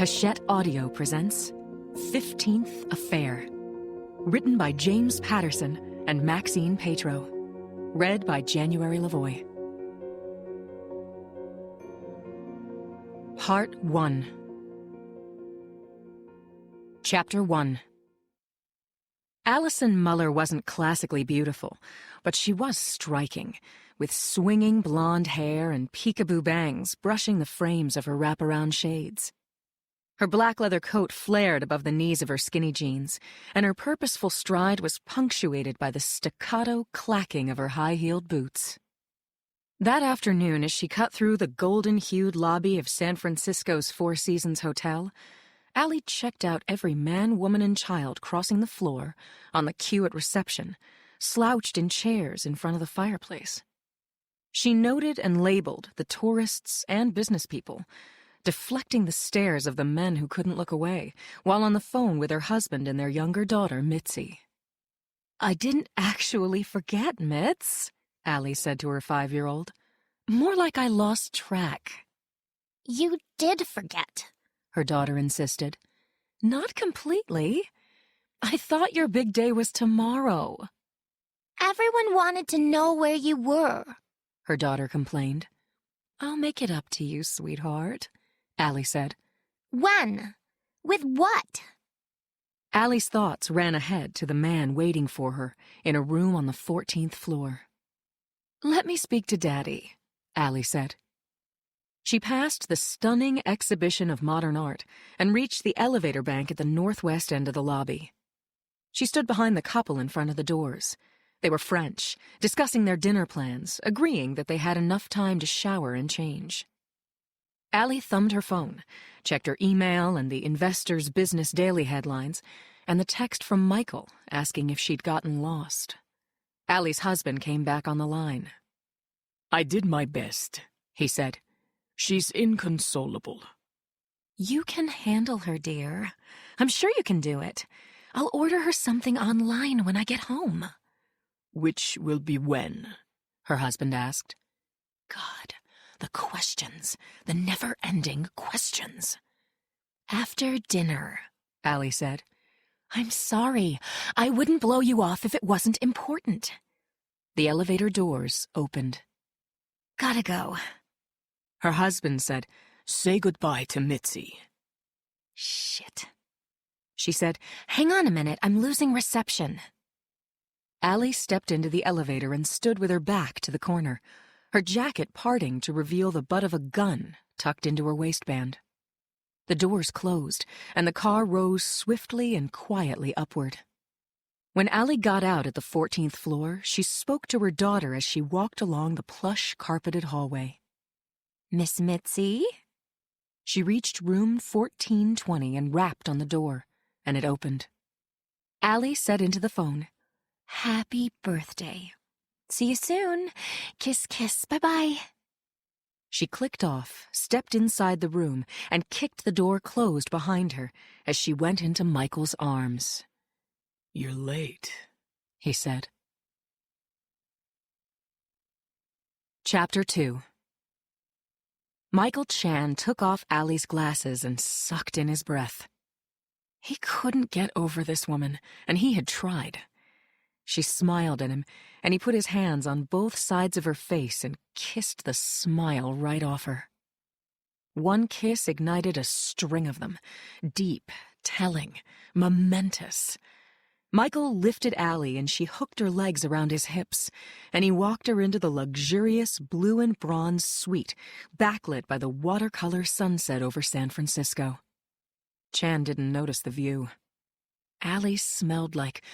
Hachette Audio presents 15th Affair. Written by James Patterson and Maxine Petro. Read by January LaVoy. Part 1. Chapter 1. Allison Muller wasn't classically beautiful, but she was striking, with swinging blonde hair and peekaboo bangs brushing the frames of her wraparound shades. Her black leather coat flared above the knees of her skinny jeans, and her purposeful stride was punctuated by the staccato clacking of her high-heeled boots. That afternoon, as she cut through the golden-hued lobby of San Francisco's Four Seasons Hotel, Allie checked out every man, woman, and child crossing the floor, on the queue at reception, slouched in chairs in front of the fireplace. She noted and labeled the tourists and business people, deflecting the stares of the men who couldn't look away, while on the phone with her husband and their younger daughter, Mitzi. "I didn't actually forget, Mitz," Allie said to her 5-year-old. "More like I lost track." "You did forget," her daughter insisted. "Not completely. I thought your big day was tomorrow." "Everyone wanted to know where you were," her daughter complained. "I'll make it up to you, sweetheart," Allie said. "When? With what?" Allie's thoughts ran ahead to the man waiting for her in a room on the 14th floor. "Let me speak to Daddy," Allie said. She passed the stunning exhibition of modern art and reached the elevator bank at the northwest end of the lobby. She stood behind the couple in front of the doors. They were French, discussing their dinner plans, agreeing that they had enough time to shower and change. Allie thumbed her phone, checked her email and the Investor's Business Daily headlines, and the text from Michael asking if she'd gotten lost. Allie's husband came back on the line. "I did my best," he said. "She's inconsolable." "You can handle her, dear. I'm sure you can do it. I'll order her something online when I get home." "Which will be when?" her husband asked. God, the questions, the never-ending questions. "After dinner," Allie said. "I'm sorry. I wouldn't blow you off if it wasn't important." The elevator doors opened. "Gotta go." Her husband said, "Say goodbye to Mitzi." "Shit." She said, "Hang on a minute, I'm losing reception." Allie stepped into the elevator and stood with her back to the corner, her jacket parting to reveal the butt of a gun tucked into her waistband. The doors closed, and the car rose swiftly and quietly upward. When Allie got out at the 14th floor, she spoke to her daughter as she walked along the plush, carpeted hallway. "Miss Mitzi?" She reached room 1420 and rapped on the door, and it opened. Allie said into the phone, "Happy birthday. See you soon. Kiss, kiss, bye-bye." She clicked off, stepped inside the room, and kicked the door closed behind her as she went into Michael's arms. "You're late," he said. Chapter 2. Michael Chan took off Allie's glasses and sucked in his breath. He couldn't get over this woman, and he had tried. She smiled at him, and he put his hands on both sides of her face and kissed the smile right off her. One kiss ignited a string of them, deep, telling, momentous. Michael lifted Allie, and she hooked her legs around his hips, and he walked her into the luxurious blue and bronze suite, backlit by the watercolor sunset over San Francisco. Chan didn't notice the view. Allie smelled like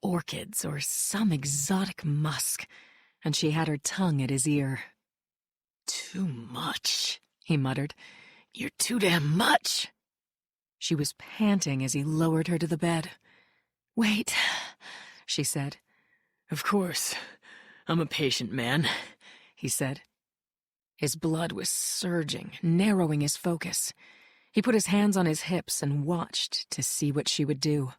orchids or some exotic musk, and she had her tongue at his ear. "Too much," he muttered. "You're too damn much." She was panting as he lowered her to the bed. "Wait," she said. "Of course. I'm a patient man," he said. His blood was surging, narrowing his focus. He put his hands on his hips and watched to see what she would do.